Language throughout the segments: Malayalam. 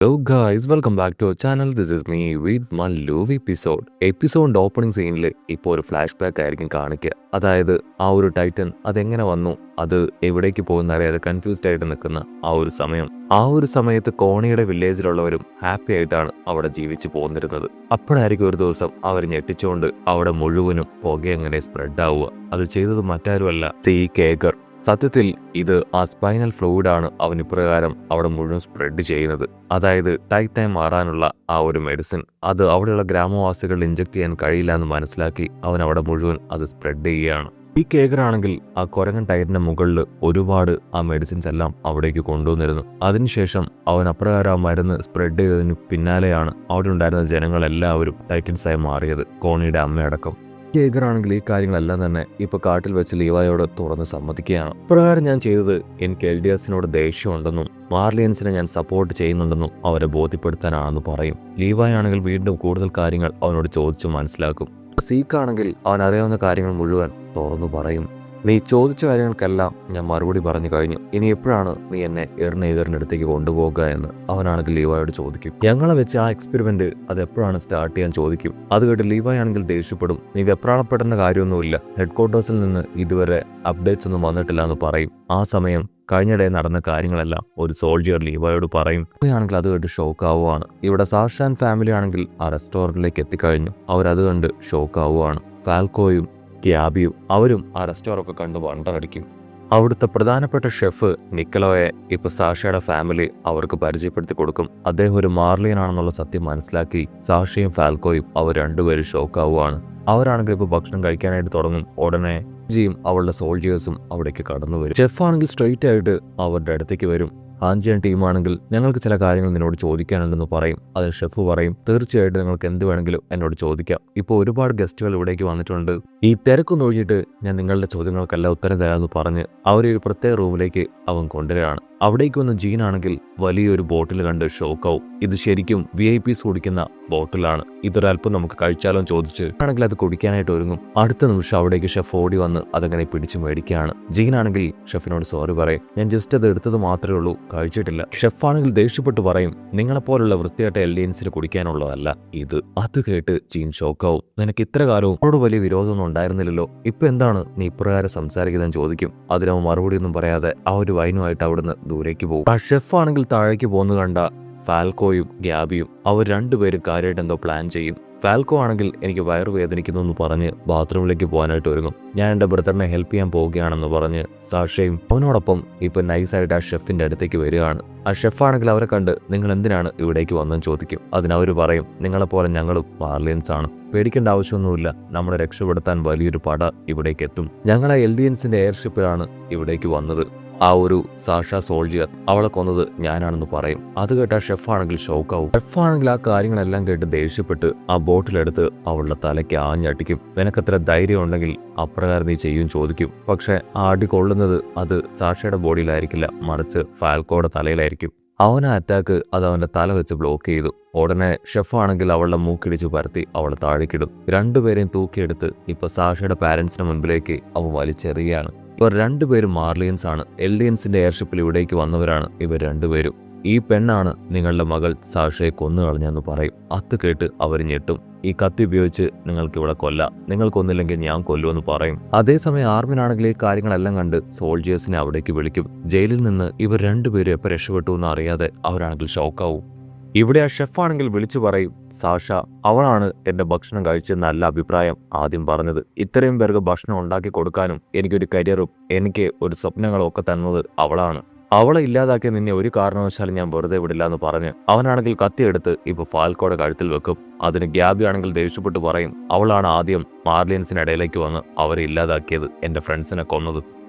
Hello guys, welcome back to our channel. This is me with my love episode. എപ്പിസോഡിന്റെ ഓപ്പണിംഗ് സീനിൽ ഇപ്പോൾ ഒരു ഫ്ലാഷ് ബാക്ക് ആയിരിക്കും കാണിക്കുക. അതായത് ആ ഒരു ടൈറ്റൻ അതെങ്ങനെ വന്നു, അത് എവിടേക്ക് പോകുന്ന അറിയാതെ കൺഫ്യൂസ്ഡ് ആയിട്ട് നിൽക്കുന്ന ആ ഒരു സമയത്ത് കോണിയുടെ വില്ലേജിലുള്ളവരും ഹാപ്പി ആയിട്ടാണ് അവിടെ ജീവിച്ചു പോന്നിരുന്നത്. അപ്പോഴായിരിക്കും ഒരു ദിവസം അവർ ഞെട്ടിച്ചുകൊണ്ട് അവിടെ മുഴുവനും പുക എങ്ങനെ സ്പ്രെഡ് ആവുക. അത് ചെയ്തത് മറ്റാരുമല്ല, തീ കേഗർ. സത്യത്തിൽ ഇത് ആ സ്പൈനൽ ഫ്ലൂയിഡാണ് അവൻ ഇപ്രകാരം അവിടെ മുഴുവൻ സ്പ്രെഡ് ചെയ്യുന്നത്. അതായത് ടൈറ്റായി മാറാനുള്ള ആ ഒരു മെഡിസിൻ അത് അവിടെയുള്ള ഗ്രാമവാസികൾ ഇഞ്ചക്ട് ചെയ്യാൻ കഴിയില്ല എന്ന് മനസ്സിലാക്കി അവൻ അവിടെ മുഴുവൻ അത് സ്പ്രെഡ് ചെയ്യുകയാണ്. ഈ കേക്കറാണെങ്കിൽ ആ കുരങ്ങൻ ടൈറിന്റെ മുകളിൽ ഒരുപാട് ആ മെഡിസിൻസ് എല്ലാം അവിടേക്ക് കൊണ്ടുവന്നിരുന്നു. അതിനുശേഷം അവൻ അപ്രകാരം ആ മരുന്ന് സ്പ്രെഡ് ചെയ്തതിന് പിന്നാലെയാണ് അവിടെ ഉണ്ടായിരുന്ന ജനങ്ങളെല്ലാവരും ടൈറ്റൻസായി മാറിയത്, കോണിയുടെ അമ്മയടക്കം. കേക്കറാണെങ്കിൽ ഈ കാര്യങ്ങളെല്ലാം തന്നെ ഇപ്പൊ കാട്ടിൽ വെച്ച് ലീവായോട് തുറന്ന് സമ്മതിക്കുകയാണ്. പ്രകാരം ഞാൻ ചെയ്തത് എനിക്ക് എൽഡിയസിനോട് ദേഷ്യമുണ്ടെന്നും മാർലിയൻസിനെ ഞാൻ സപ്പോർട്ട് ചെയ്യുന്നുണ്ടെന്നും അവരെ ബോധ്യപ്പെടുത്താനാണെന്ന് പറയും. ലീവായ ആണെങ്കിൽ വീണ്ടും കൂടുതൽ കാര്യങ്ങൾ അവനോട് ചോദിച്ചു മനസ്സിലാക്കും. സീക്കാണെങ്കിൽ അവൻ അറിയാവുന്ന കാര്യങ്ങൾ മുഴുവൻ തുറന്നു പറയും. നീ ചോദിച്ച കാര്യങ്ങൾക്കെല്ലാം ഞാൻ മറുപടി പറഞ്ഞു കഴിഞ്ഞു, ഇനി എപ്പോഴാണ് നീ എന്നെ എറിനേഗറിന്റെ അടുത്തേക്ക് കൊണ്ടുപോകുക എന്ന് അവനാണെങ്കിൽ ലീവായോട് ചോദിക്കും. ഞങ്ങളെ വെച്ച് ആ എക്സ്പെരിമെന്റ് അത് എപ്പോഴാണ് സ്റ്റാർട്ട് ചെയ്യാൻ ചോദിക്കും. അത് കേട്ട് ലീവായ ആണെങ്കിൽ ദേഷ്യപ്പെടും. നീ വെപ്രാളപ്പെടേണ്ട കാര്യമൊന്നുമില്ല, ഹെഡ് ക്വാർട്ടേഴ്സിൽ നിന്ന് ഇതുവരെ അപ്ഡേറ്റ്സ് ഒന്നും വന്നിട്ടില്ല എന്ന് പറയും. ആ സമയം കഴിഞ്ഞിടെ നടന്ന കാര്യങ്ങളെല്ലാം ഒരു സോൾജിയർ ലീവായോട് പറയും. ആണെങ്കിൽ അത് കണ്ട് ഷോക്ക് ആവുകയാണ്. ഇവിടെ സാഷാൻ ഫാമിലി ആണെങ്കിൽ ആ റെസ്റ്റോറന്റിലേക്ക് എത്തിക്കഴിഞ്ഞു. അവരത് കണ്ട് ഷോക്ക് ആവുകയാണ്. ഫാൽക്കോയും ക്യാബിയും അവരും ആ റെസ്റ്റോറൊക്കെ കണ്ട് വണ്ടറടിക്കും. അവിടുത്തെ പ്രധാനപ്പെട്ട ഷെഫ് നിക്കലോയെ ഇപ്പൊ സാഷയുടെ ഫാമിലി അവർക്ക് പരിചയപ്പെടുത്തി കൊടുക്കും. അദ്ദേഹം ഒരു മാർലിയൻ ആണെന്നുള്ള സത്യം മനസ്സിലാക്കി സാഷയും ഫാൽക്കോയും അവർ രണ്ടുപേരും ഷോക്ക് ആവുകയാണ്. അവരാണെങ്കിൽ ഇപ്പൊ ഭക്ഷണം കഴിക്കാനായിട്ട് തുടങ്ങും. ഉടനെ ജിയും അവളുടെ സോൾജിയേഴ്സും അവിടേക്ക് കടന്നു വരും. ഷെഫ് ആണെങ്കിൽ സ്ട്രെയിറ്റ് ആയിട്ട് അവരുടെ അടുത്തേക്ക് വരും. ഹാൻജിയൻ ടീമാണെങ്കിൽ ഞങ്ങൾക്ക് ചില കാര്യങ്ങൾ നിന്നോട് ചോദിക്കാനുണ്ടെന്ന് പറയും. അതിന് ഷെഫ് പറയും, തീർച്ചയായിട്ടും നിങ്ങൾക്ക് എന്ത് വേണമെങ്കിലും എന്നോട് ചോദിക്കാം. ഇപ്പോൾ ഒരുപാട് ഗസ്റ്റുകൾ ഇവിടേക്ക് വന്നിട്ടുണ്ട്. ഈ തിരക്കൊന്നും ഒഴിഞ്ഞിട്ട് ഞാൻ നിങ്ങളുടെ ചോദ്യങ്ങൾക്കെല്ലാം ഉത്തരം തരാമെന്ന് പറഞ്ഞ് അവരെ ഒരു പ്രത്യേക റൂമിലേക്ക് അവൻ കൊണ്ടുവരികയാണ്. അവിടേക്ക് വന്ന ജീനാണെങ്കിൽ വലിയൊരു ബോട്ടിൽ കണ്ട് ഷോക്കാവും. ഇത് ശരിക്കും VIPs കുടിക്കുന്ന ബോട്ടിലാണ്, ഇതൊരൽപ്പം നമുക്ക് കഴിച്ചാലോ ചോദിച്ച് ആണെങ്കിൽ അത് കുടിക്കാനായിട്ട് ഒരുങ്ങും. അടുത്ത നിമിഷം അവിടേക്ക് ഷെഫ് ഓടി വന്ന് അതങ്ങനെ പിടിച്ചു മേടിക്കുകയാണ്. ജീനാണെങ്കിൽ ഷെഫിനോട് സോറി പറയും, ഞാൻ ജസ്റ്റ് അത് എടുത്തത് മാത്രമേ ഉള്ളൂ, കഴിച്ചിട്ടില്ല. ഷെഫാണെങ്കിൽ ദേഷ്യപ്പെട്ട് പറയും, നിങ്ങളെപ്പോലുള്ള വൃത്തിയായിട്ട എൽഡിയൻസിന് കുടിക്കാനുള്ളതല്ല ഇത്. അത് കേട്ട് ജീൻ ഷോക്കാവും. നിനക്ക് ഇത്ര കാലവും അവരോട് വലിയ വിരോധമൊന്നും ഉണ്ടായിരുന്നില്ലല്ലോ, ഇപ്പൊ എന്താണ് നീ ഇപ്രകാരം സംസാരിക്കുന്നതെന്ന് ചോദിക്കും. അതിനവൻ മറുപടി ഒന്നും പറയാതെ ആ ഒരു വൈനുമായിട്ട് അവിടുന്ന് ദൂരേക്ക് പോകും. ആ ഷെഫ് ആണെങ്കിൽ താഴേക്ക് പോന്നു കണ്ട ഫാൽക്കോയും ഗ്യാബിയും അവർ രണ്ടുപേരും കാര്യമായിട്ട് എന്തോ പ്ലാൻ ചെയ്യും. ഫാൽക്കോ ആണെങ്കിൽ എനിക്ക് വയറുവേദനിക്കുന്നു എന്ന് പറഞ്ഞ് ബാത്റൂമിലേക്ക് പോകാനായിട്ട് ഒരുങ്ങും. ഞാൻ എൻ്റെ ബ്രദറിനെ ഹെൽപ്പ് ചെയ്യാൻ പോവുകയാണെന്ന് പറഞ്ഞ് സാഷയും അവനോടൊപ്പം ഇപ്പൊ നൈസായിട്ട് ആ ഷെഫിന്റെ അടുത്തേക്ക് വരികയാണ്. ആ ഷെഫാണെങ്കിൽ അവരെ കണ്ട് നിങ്ങൾ എന്തിനാണ് ഇവിടേക്ക് വന്നെന്ന് ചോദിക്കും. അതിനവർ പറയും, നിങ്ങളെപ്പോലെ ഞങ്ങളും മാർലിയൻസ് ആണ്, പേടിക്കേണ്ട ആവശ്യമൊന്നുമില്ല, നമ്മളെ രക്ഷപ്പെടുത്താൻ വലിയൊരു പട ഇവിടേക്ക് എത്തും. ഞങ്ങൾ ആ എൽഡിയൻസിന്റെ എയർഷിപ്പിലാണ് ഇവിടേക്ക് വന്നത്. ആ ഒരു സാഷ സോൾജിയർ അവളെ കൊന്നത് ഞാനാണെന്ന് പറയും. അത് കേട്ട ഷെഫാണെങ്കിൽ ഷോക്കാവും. ഷെഫാണെങ്കിൽ ആ കാര്യങ്ങളെല്ലാം കേട്ട് ദേഷ്യപ്പെട്ട് ആ ബോട്ടിലെടുത്ത് അവളുടെ തലയ്ക്ക് ആഞ്ഞടിക്കും. നിനക്കത്ര ധൈര്യം ഉണ്ടെങ്കിൽ അപ്രകാരം നീ ചെയ്യും ചോദിക്കും. പക്ഷെ ആ അടി കൊള്ളുന്നത് അത് സാഷയുടെ ബോഡിയിലായിരിക്കില്ല, മറിച്ച് ഫാൽക്കോയുടെ തലയിലായിരിക്കും. അവൻ ആ അറ്റാക്ക് അത് അവന്റെ തല വെച്ച് ബ്ലോക്ക് ചെയ്തു. ഉടനെ ഷെഫാണെങ്കിൽ അവളുടെ മൂക്കിടിച്ച് പരത്തി അവളെ താഴേക്കിടും. രണ്ടുപേരെയും തൂക്കിയെടുത്ത് ഇപ്പൊ സാഷയുടെ പാരന്റ്സിന് മുൻപിലേക്ക് അവൻ വലിച്ചെറിയുകയാണ്. ഇവർ രണ്ടുപേരും മാർലിയൻസ് ആണ്. എൽഡിയൻസിന്റെ എയർഷിപ്പിൽ ഇവിടേക്ക് വന്നവരാണ് ഇവർ രണ്ടുപേരും. ഈ പെണ്ണാണ് നിങ്ങളുടെ മകൾ സാഷയെ കൊന്നു കളഞ്ഞെന്ന് പറയും. അത് കേട്ട് അവർ ഞെട്ടും. ഈ കത്തി ഉപയോഗിച്ച് നിങ്ങൾക്ക് ഇവിടെ കൊല്ലാം, നിങ്ങൾ കൊന്നില്ലെങ്കിൽ ഞാൻ കൊല്ലുമെന്ന് പറയും. അതേസമയം ആർമിനാണെങ്കിൽ ഈ കാര്യങ്ങളെല്ലാം കണ്ട് സോൾജിയേഴ്സിനെ അവിടേക്ക് വിളിക്കും. ജയിലിൽ നിന്ന് ഇവർ രണ്ടുപേരും എപ്പോൾ രക്ഷപ്പെട്ടു എന്ന് അറിയാതെ അവരാണെങ്കിൽ ഷോക്കാവും. ഇവിടെ ആ ഷെഫാണെങ്കിൽ വിളിച്ചു പറയും, സാഷ അവളാണ് എന്റെ ഭക്ഷണം കഴിച്ച് നല്ല അഭിപ്രായം ആദ്യം പറഞ്ഞത്. ഇത്രയും പേർക്ക് ഭക്ഷണം ഉണ്ടാക്കി കൊടുക്കാനും എനിക്കൊരു കരിയറും എനിക്ക് ഒരു സ്വപ്നങ്ങളും ഒക്കെ തന്നത് അവളാണ്. അവളെ ഇല്ലാതാക്കിയ നിന്നെ ഒരു കാരണവശാലും ഞാൻ വെറുതെ വിടില്ല എന്ന് പറഞ്ഞ് അവനാണെങ്കിൽ കത്തിയെടുത്ത് ഇപ്പൊ ഫാൽക്കോയുടെ കഴുത്തിൽ വെക്കും. അതിന് ഗ്യാബി ആണെങ്കിൽ ദേഷ്യപ്പെട്ട് പറയും, അവളാണ് ആദ്യം മാർലിയൻസിനിടയിലേക്ക് വന്ന് അവരെ ഇല്ലാതാക്കിയത്, എന്റെ ഫ്രണ്ട്സിനെ കൊന്നത്,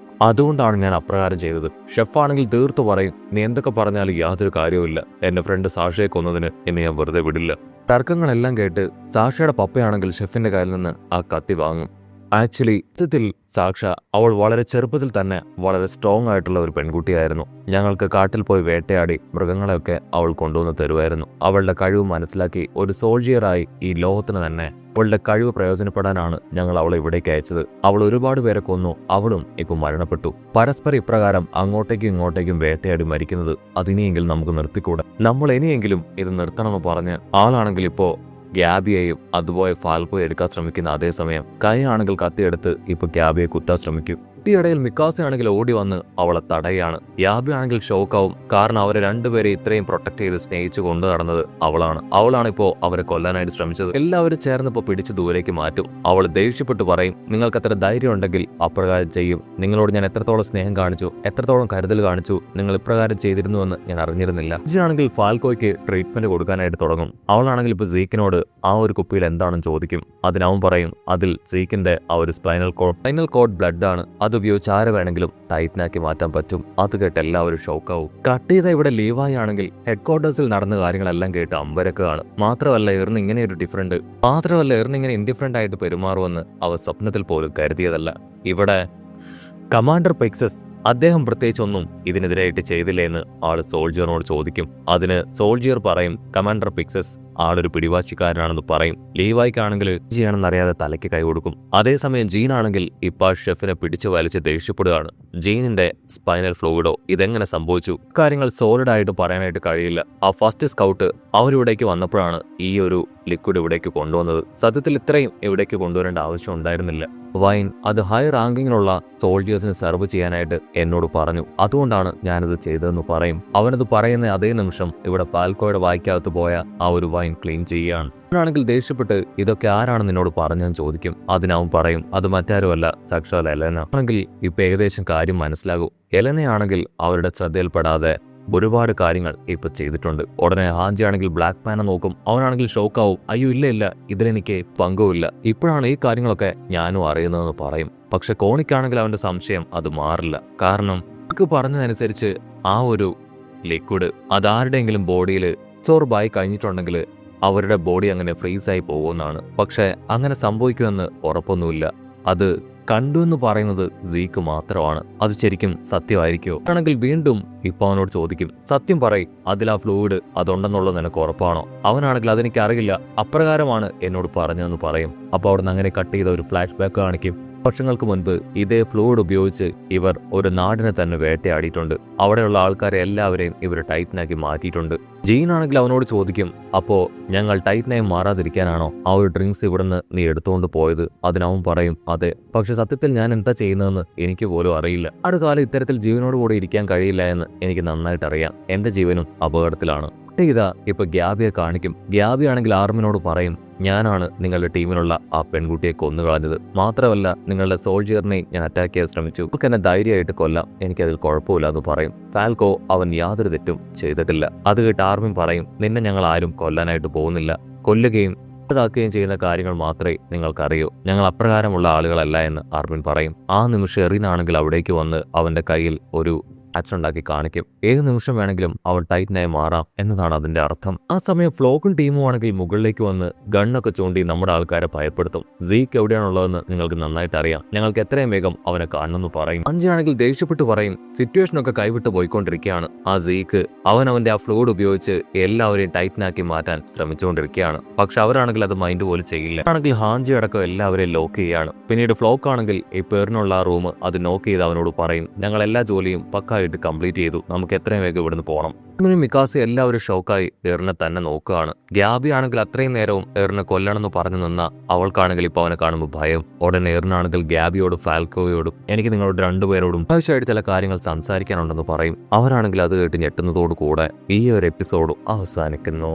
അതുകൊണ്ടാണ് ഞാൻ അപ്രകാരം ചെയ്തത്. ഷെഫാണെങ്കിൽ തീർത്തു പറയും, നീ എന്തൊക്കെ പറഞ്ഞാലും യാതൊരു കാര്യവുമില്ല, എന്റെ ഫ്രണ്ട് സാഷയെ കൊന്നതിന് എന്നെ ഞാൻ വെറുതെ വിടില്ല. തർക്കങ്ങളെല്ലാം കേട്ട് സാഷയുടെ പപ്പയാണെങ്കിൽ ഷെഫിന്റെ കയ്യിൽ നിന്ന് ആ കത്തി വാങ്ങും. ആക്ച്വലി സത്യത്തിൽ സാക്ഷ അവൾ വളരെ ചെറുപ്പത്തിൽ തന്നെ വളരെ സ്ട്രോങ് ആയിട്ടുള്ള ഒരു പെൺകുട്ടിയായിരുന്നു. ഞങ്ങൾക്ക് കാട്ടിൽ പോയി വേട്ടയാടി മൃഗങ്ങളെയൊക്കെ അവൾ കൊണ്ടുവന്ന് തരുമായിരുന്നു. അവളുടെ കഴിവ് മനസ്സിലാക്കി ഒരു സോൾജിയറായി ഈ ലോകത്തിന് തന്നെ അവളുടെ കഴിവ് പ്രയോജനപ്പെടാനാണ് ഞങ്ങൾ അവളെ ഇവിടേക്ക് അയച്ചത്. അവൾ ഒരുപാട് പേരെ കൊന്നു. അവളും ഇപ്പം മരണപ്പെട്ടു. പരസ്പരം ഇപ്രകാരം അങ്ങോട്ടേക്കും ഇങ്ങോട്ടേക്കും വേട്ടയാടി മരിക്കുന്നത് അതിനെയെങ്കിലും നമുക്ക് നിർത്തിക്കൂടെ? നമ്മൾ ഇനിയെങ്കിലും ഇത് നിർത്തണമെന്ന് പറഞ്ഞ് ആളാണെങ്കിൽ ഇപ്പോ ഗ്യാബിയെയും അതുപോലെ ഫാൽക്കോയെ എടുക്കാൻ ശ്രമിക്കുന്ന അതേസമയം കൈ ആണെങ്കിൽ കത്തിയെടുത്ത് ഇപ്പൊ ഗ്യാബിയെ കുത്താൻ ശ്രമിക്കും. കുട്ടിയിടയിൽ മിക്കാസയാണെങ്കിൽ ഓടി വന്ന് അവളെ തടയാണ്. ഗ്യാബി ആണെങ്കിൽ ഷോക്കാവും. കാരണം അവരെ രണ്ടുപേരെ ഇത്രയും പ്രൊട്ടക്ട് ചെയ്ത് സ്നേഹിച്ചു കൊണ്ടു നടന്നത് അവളാണ് ഇപ്പോ അവരെ കൊല്ലാനായിട്ട് ശ്രമിച്ചത്. എല്ലാവരും ചേർന്ന് ഇപ്പൊ പിടിച്ച് ദൂരേക്ക് മാറ്റും. അവൾ ദേഷ്യപ്പെട്ട് പറയും, നിങ്ങൾക്ക് അത്ര ധൈര്യം ഉണ്ടെങ്കിൽ അപ്രകാരം ചെയ്യും. നിങ്ങളോട് ഞാൻ എത്രത്തോളം സ്നേഹം കാണിച്ചു, എത്രത്തോളം കരുതൽ കാണിച്ചു, നിങ്ങൾ ഇപ്രകാരം ചെയ്തിരുന്നുവെന്ന് ഞാൻ അറിഞ്ഞിരുന്നില്ല. ആണെങ്കിൽ ഫാൽക്കോയ്ക്ക് ട്രീറ്റ്മെന്റ് കൊടുക്കാനായിട്ട് തുടങ്ങും. അവളാണെങ്കിൽ ഇപ്പൊ സീക്കിനോട് ആ ഒരു കുപ്പിയിൽ എന്താണെന്ന് ചോദിക്കും. അതിനവൻ പറയും അതിൽ സീക്കിന്റെ ആ ഒരു സ്പൈനൽ കോഡ് ബ്ലഡ് ആണ്. അതുപയോഗിച്ച് ആരെ വേണമെങ്കിലും ടൈറ്റനാക്കി മാറ്റാൻ പറ്റും. അത് കേട്ട് എല്ലാവരും ഷോക്കാവും. കട്ട് ചെയ്ത ഇവിടെ ലീവായി ആണെങ്കിൽ ഹെഡ് ക്വാർട്ടേഴ്സിൽ നടന്ന കാര്യങ്ങളെല്ലാം കേട്ട് അമ്പരക്കാണ്. മാത്രമല്ല എറിന് ഇങ്ങനെ ഇൻഡിഫറന്റ് ആയിട്ട് പെരുമാറുമെന്ന് അവർ സ്വപ്നത്തിൽ പോലും കരുതിയതല്ല. ഇവിടെ കമാൻഡർ പെക്സസ് അദ്ദേഹം പ്രത്യേകിച്ചൊന്നും ഇതിനെതിരായിട്ട് ചെയ്തില്ലേ എന്ന് ആള് സോൾജിയറിനോട് ചോദിക്കും. അതിന് സോൾജിയർ പറയും കമാൻഡർ പിക്സസ് ആളൊരു പിടിവാശിക്കാരനാണെന്ന് പറയും. ലീവായിക്കാണെങ്കിൽ ചെയ്യാണെന്നറിയാതെ തലയ്ക്ക് കൈ കൊടുക്കും. അതേസമയം ജീനാണെങ്കിൽ ഇപ്പൊ ഷെഫിനെ പിടിച്ചു വലിച്ച് ദേഷ്യപ്പെടുകയാണ്. ജീനിന്റെ സ്പൈനൽ ഫ്ലൂയിഡോ ഇതെങ്ങനെ സംഭവിച്ചു? കാര്യങ്ങൾ സോളിഡ് ആയിട്ട് പറയാനായിട്ട് കഴിയില്ല. ആ ഫസ്റ്റ് സ്കൗട്ട് അവരിവിടേക്ക് വന്നപ്പോഴാണ് ഈ ഒരു ലിക്വിഡ് ഇവിടേക്ക് കൊണ്ടുവന്നത്. സത്യത്തിൽ ഇത്രയും ഇവിടേക്ക് കൊണ്ടുവരേണ്ട ആവശ്യം ഉണ്ടായിരുന്നില്ല. വൈൻ അത് ഹൈ റാങ്കിങ്ങിലുള്ള സോൾജിയേഴ്സിന് സെർവ് ചെയ്യാനായിട്ട് എന്നോട് പറഞ്ഞു. അതുകൊണ്ടാണ് ഞാനത് ചെയ്തതെന്ന് പറയും. അവനത് പറയുന്ന അതേ നിമിഷം ഇവിടെ ഫാൽക്കോയുടെ വായ്ക്കകത്ത് പോയ ആ ഒരു വൈൻ ക്ലീൻ ചെയ്യുകയാണ്. അവനാണെങ്കിൽ ദേഷ്യപ്പെട്ട് ഇതൊക്കെ ആരാണ് നിന്നോട് പറഞ്ഞെന്ന് ചോദിക്കും. അതിനവൻ പറയും അത് മറ്റാരുമല്ല, സാക്ഷാൽ എലന. ആണെങ്കിൽ ഇപ്പൊ ഏകദേശം കാര്യം മനസ്സിലാകും. എലനയാണെങ്കിൽ അവരുടെ ശ്രദ്ധയിൽപ്പെടാതെ ഒരുപാട് കാര്യങ്ങൾ ഇപ്പൊ ചെയ്തിട്ടുണ്ട്. ഉടനെ ഹാഞ്ചി ആണെങ്കിൽ ബ്ലാക്ക് പാനെ നോക്കും. അവനാണെങ്കിൽ ഷോക്കാവും. അയ്യോ ഇല്ല ഇതിലെനിക്ക് പങ്കുമില്ല. ഇപ്പോഴാണ് ഈ കാര്യങ്ങളൊക്കെ ഞാനും അറിയുന്നതെന്ന് പറയും. പക്ഷെ കോണിക്കാണെങ്കിൽ അവന്റെ സംശയം അത് മാറില്ല. കാരണം പറഞ്ഞതനുസരിച്ച് ആ ഒരു ലിക്വിഡ് അതാരുടെയെങ്കിലും ബോഡിയിൽ അബ്സോർബായി കഴിഞ്ഞിട്ടുണ്ടെങ്കിൽ അവരുടെ ബോഡി അങ്ങനെ ഫ്രീസായി പോകുമെന്നാണ്. പക്ഷെ അങ്ങനെ സംഭവിക്കുമെന്ന് ഉറപ്പൊന്നുമില്ല. അത് കണ്ടു എന്ന് പറയുന്നത് സീക്ക് മാത്രമാണ്. അത് ശരിക്കും സത്യമായിരിക്കുമോ? ആണെങ്കിൽ വീണ്ടും ഇപ്പൊ അവനോട് ചോദിക്കും, സത്യം പറയും, അതിൽ ആ ഫ്ലൂയിഡ് അതുണ്ടെന്നുള്ളത് നിനക്ക് ഉറപ്പാണോ? അവനാണെങ്കിൽ അതെനിക്ക് അറിയില്ല, അപ്രകാരമാണ് എന്നോട് പറഞ്ഞതെന്ന് പറയും. അപ്പൊ അവിടുന്ന് അങ്ങനെ കട്ട് ചെയ്ത ഒരു ഫ്ലാഷ് ബാക്ക് കാണിക്കും. വർഷങ്ങൾക്ക് മുൻപ് ഇതേ ഫ്ലൂയിഡ് ഉപയോഗിച്ച് ഇവർ ഒരു നാടിനെ തന്നെ വേട്ടയാടിയിട്ടുണ്ട്. അവിടെയുള്ള ആൾക്കാരെ എല്ലാവരെയും ഇവർ ടൈറ്റനാക്കി മാറ്റിയിട്ടുണ്ട്. ജീനാണെങ്കിൽ അവനോട് ചോദിക്കും, അപ്പോ ഞങ്ങൾ ടൈറ്റനായി മാറാതിരിക്കാനാണോ ആ ഒരു ഡ്രിങ്ക്സ് ഇവിടുന്ന് നീ എടുത്തുകൊണ്ട് പോയത്? അതിനവൻ പറയും അതെ. പക്ഷെ സത്യത്തിൽ ഞാൻ എന്താ ചെയ്യുന്നതെന്ന് എനിക്ക് പോലും അറിയില്ല. അടുത്ത കാലം ഇത്തരത്തിൽ ജീവനോടുകൂടി ഇരിക്കാൻ കഴിയില്ല എന്ന് എനിക്ക് നന്നായിട്ട് അറിയാം. എന്റെ ജീവനും അപകടത്തിലാണ്. ഇതാ ഇപ്പൊ ഗ്യാബിയെ കാണിക്കും. ഗ്യാബി ആണെങ്കിൽ ആർമിനോട് പറയും, ഞാനാണ് നിങ്ങളുടെ ടീമിലുള്ള ആ പെൺകുട്ടിയെ കൊന്നുകളഞ്ഞത്. മാത്രമല്ല നിങ്ങളുടെ സോൾജിയറിനെ ഞാൻ അറ്റാക്ക് ചെയ്യാൻ ശ്രമിച്ചു. നമുക്ക് എന്നെ ധൈര്യമായിട്ട് കൊല്ലാം, എനിക്കതിൽ കുഴപ്പമില്ല എന്ന് പറയും. ഫാൽക്കോ അവൻ യാതൊരു തെറ്റും ചെയ്തിട്ടില്ല. അത് കേട്ട് ആർമിൻ പറയും, നിന്നെ ഞങ്ങൾ ആരും കൊല്ലാനായിട്ട് പോകുന്നില്ല. കൊല്ലുകയും ഇതാക്കുകയും ചെയ്യുന്ന കാര്യങ്ങൾ മാത്രമേ നിങ്ങൾക്കറിയൂ. ഞങ്ങൾ അപ്രകാരമുള്ള ആളുകളല്ല എന്ന് ആർമിൻ പറയും. ആ നിമിഷം എറിനാണെങ്കിൽ അവിടേക്ക് വന്ന് അവന്റെ കയ്യിൽ ഒരു അച്ചുണ്ടാക്കി കാണിക്കും. ഏത് നിമിഷം വേണമെങ്കിലും അവൻ ടൈറ്റനായി മാറാം എന്നതാണ് അതിന്റെ അർത്ഥം. ആ സമയം ഫ്ലോക്കും ടീമും ആണെങ്കിൽ മുകളിലേക്ക് വന്ന് ഗണ്ണൊക്കെ ചൂണ്ടി നമ്മുടെ ആൾക്കാരെ ഭയപ്പെടുത്തും. സീക്ക് എവിടെയാണുള്ളതെന്ന് നിങ്ങൾക്ക് നന്നായിട്ട് അറിയാം, ഞങ്ങൾക്ക് എത്രയും വേഗം അവനെ കാണണമെന്ന് പറയും. അഞ്ചാണെങ്കിൽ ദേഷ്യപ്പെട്ട് പറയും, സിറ്റുവേഷനൊക്കെ കൈവിട്ട് പോയിക്കൊണ്ടിരിക്കുകയാണ്. ആ സീക്ക് അവന്റെ ആ ഫ്ലൂയിഡ് ഉപയോഗിച്ച് എല്ലാവരെയും ടൈറ്റനാക്കി മാറ്റാൻ ശ്രമിച്ചുകൊണ്ടിരിക്കുകയാണ്. പക്ഷെ അവരാണെങ്കിൽ അത് മൈൻഡ് പോലും ചെയ്യില്ല. ആണെങ്കിൽ ഹാഞ്ചി അടക്കം എല്ലാവരെയും ലോക്ക് ചെയ്യാണ്. പിന്നീട് ഫ്ലോക്ക് ആണെങ്കിൽ ഈ പേരിനുള്ള ആ റൂം അത് നോക്ക് ചെയ്ത് അവനോട് പറയും, ഞങ്ങൾ എല്ലാ ജോലിയും പക്കായിട്ട് കംപ്ലീറ്റ് ചെയ്തു, നമുക്ക് എത്രയും വേഗം ഇവിടുന്ന് പോകണം. മിക്കാസി എല്ലാവരും ഷോക്കായി എറിനെ തന്നെ നോക്കുകയാണ്. ഗ്യാബി ആണെങ്കിൽ അത്രയും നേരവും എറിനെ കൊല്ലണമെന്ന് പറഞ്ഞു നിന്ന അവൾക്കാണെങ്കിൽ ഇപ്പൊ അവനെ കാണുമ്പോൾ ഭയം. ഉടനെ എറിനാണെങ്കിൽ ഗ്യാബിയോടും ഫാൽക്കോയോടും എനിക്ക് നിങ്ങളോട് രണ്ടുപേരോടും ആവശ്യമായിട്ട് ചില കാര്യങ്ങൾ സംസാരിക്കാനുണ്ടെന്ന് പറയും. അവരാണെങ്കിൽ അത് കേട്ട് ഞെട്ടുന്നതോടു കൂടെ ഈ ഒരു എപ്പിസോഡ് അവസാനിക്കുന്നു.